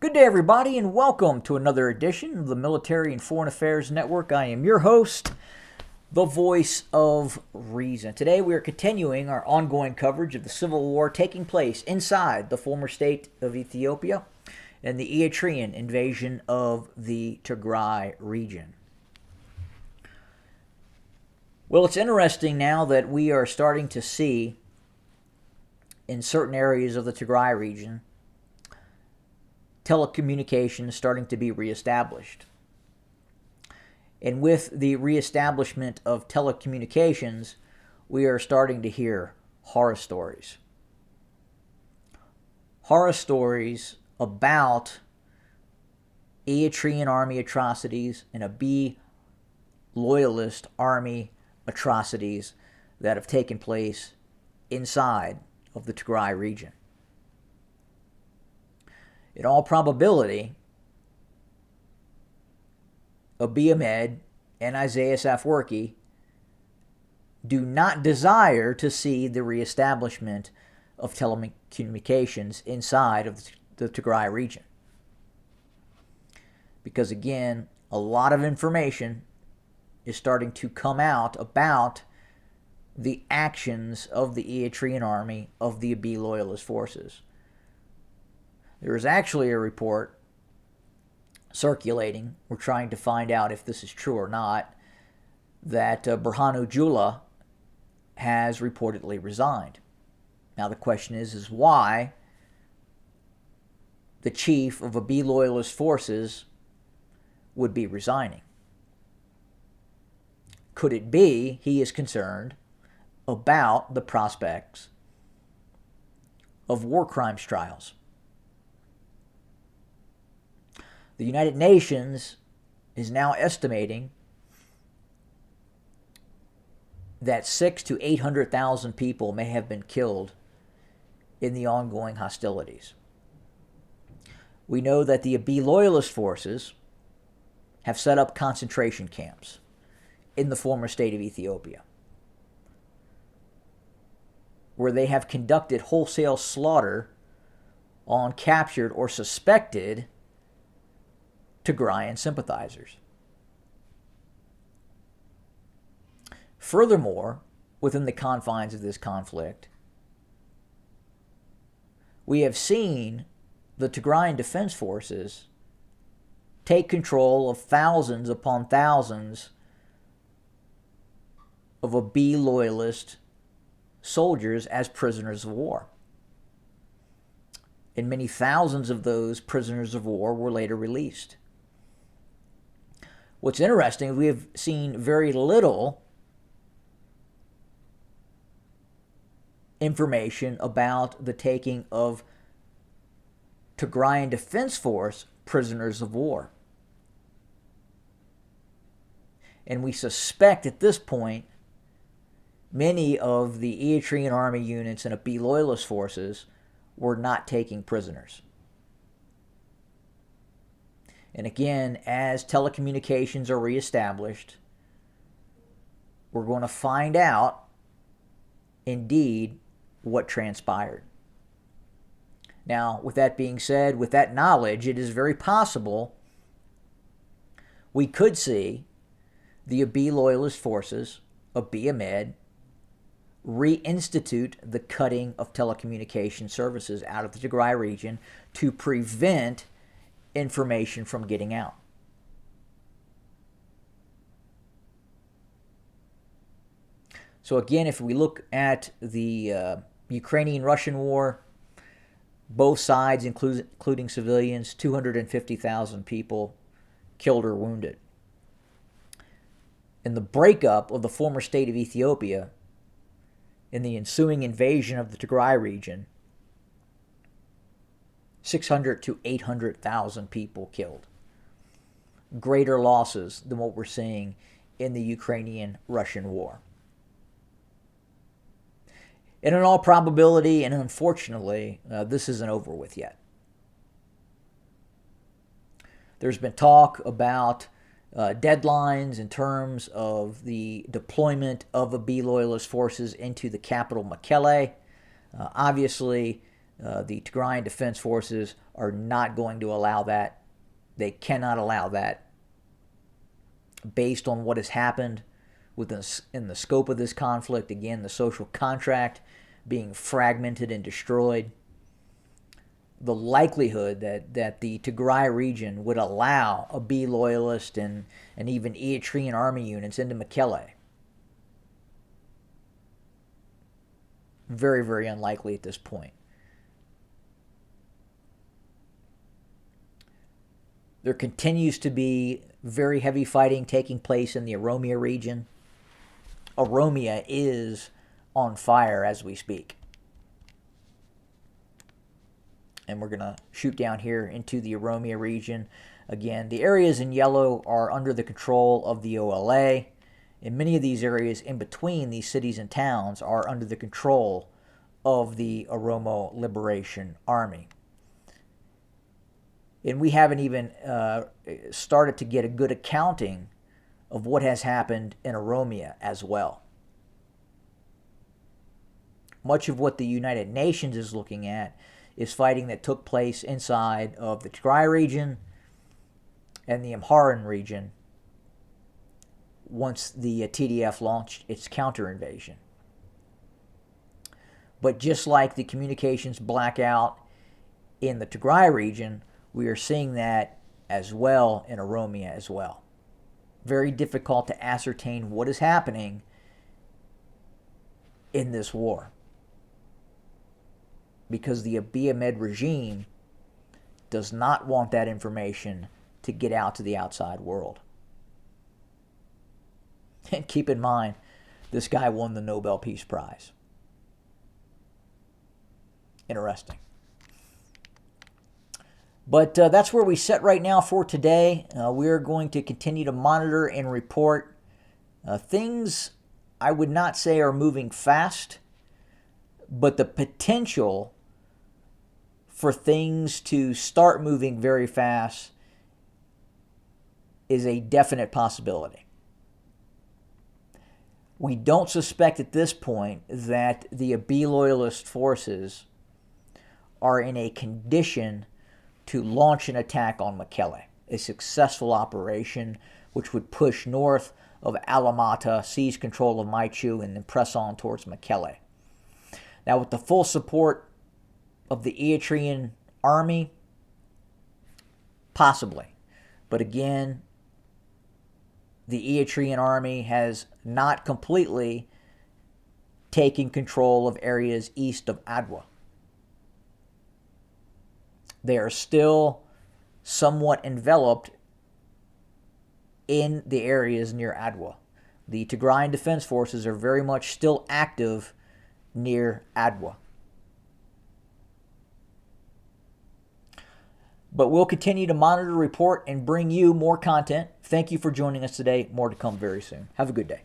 Good day, everybody, and welcome to another edition of the Military and Foreign Affairs Network. I am your host, the voice of reason. Today, we are continuing our ongoing coverage of the civil war taking place inside the former state of Ethiopia and the Eritrean invasion of the Tigray region. Well, it's interesting now that we are starting to see in certain areas of the Tigray region telecommunications starting to be reestablished. And with the reestablishment of telecommunications, we are starting to hear horror stories. Horror stories about Eritrean army atrocities and Abiy loyalist army atrocities that have taken place inside of the Tigray region. In all probability, Abiy Ahmed and Isaias Afwerki do not desire to see the reestablishment of telecommunications inside of the Tigray region. Because again, a lot of information is starting to come out about the actions of the Eritrean army, of the Abiy loyalist forces. There is actually a report circulating, we're trying to find out if this is true or not, that Berhanu Jula has reportedly resigned. Now the question is why the chief of Abiy loyalist forces would be resigning. Could it be he is concerned about the prospects of war crimes trials? The United Nations is now estimating that 600,000 to 800,000 people may have been killed in the ongoing hostilities. We know that the Abiy loyalist forces have set up concentration camps in the former state of Ethiopia, where they have conducted wholesale slaughter on captured or suspected Tigrayan sympathizers. Furthermore, within the confines of this conflict, we have seen the Tigrayan Defense Forces take control of thousands upon thousands of Abiy loyalist soldiers as prisoners of war. And many thousands of those prisoners of war were later released. What's interesting, we have seen very little information about the taking of Tigrayan Defense Force prisoners of war. And we suspect at this point many of the Eritrean army units and Abiy loyalist forces were not taking prisoners. And again, as telecommunications are reestablished, we're going to find out, indeed, what transpired. Now, with that being said, with that knowledge, it is very possible we could see the Abiy loyalist forces, Abiy Ahmed, reinstitute the cutting of telecommunication services out of the Tigray region to prevent information from getting out. So again, if we look at the Ukrainian-Russian war, both sides, including civilians, 250,000 people killed or wounded. In the breakup of the former state of Ethiopia, in the ensuing invasion of the Tigray region, 600,000 to 800,000 people killed. Greater losses than what we're seeing in the Ukrainian-Russian war. And in all probability, and unfortunately, this isn't over with yet. There's been talk about deadlines in terms of the deployment of Abiy loyalist forces into the capital, Mekelle. Obviously, The Tigrayan Defense Forces are not going to allow that. They cannot allow that based on what has happened in the scope of this conflict. Again, the social contract being fragmented and destroyed. The likelihood that the Tigray region would allow Abiy loyalist and even Eritrean army units into Mekelle. Very, very unlikely at this point. There continues to be very heavy fighting taking place in the Oromia region. Oromia is on fire as we speak. And we're going to shoot down here into the Oromia region. Again, the areas in yellow are under the control of the OLA. And many of these areas in between these cities and towns are under the control of the Oromo Liberation Army. And we haven't even started to get a good accounting of what has happened in Oromia as well. Much of what the United Nations is looking at is fighting that took place inside of the Tigray region and the Amharan region once the TDF launched its counter-invasion. But just like the communications blackout in the Tigray region, we are seeing that as well in Oromia as well. Very difficult to ascertain what is happening in this war, because the Abiy Ahmed regime does not want that information to get out to the outside world. And keep in mind, this guy won the Nobel Peace Prize. Interesting. But that's where we sit right now for today. We're going to continue to monitor and report. Things I would not say are moving fast, but the potential for things to start moving very fast is a definite possibility. We don't suspect at this point that the Abiy loyalist forces are in a condition to launch an attack on Mekelle, a successful operation which would push north of Alamata, seize control of Maichu, and then press on towards Mekelle. Now, with the full support of the Eritrean army, possibly. But again, the Eritrean army has not completely taken control of areas east of Adwa. They are still somewhat enveloped in the areas near Adwa. The Tigrayan Defense Forces are very much still active near Adwa. But we'll continue to monitor, report, and bring you more content. Thank you for joining us today. More to come very soon. Have a good day.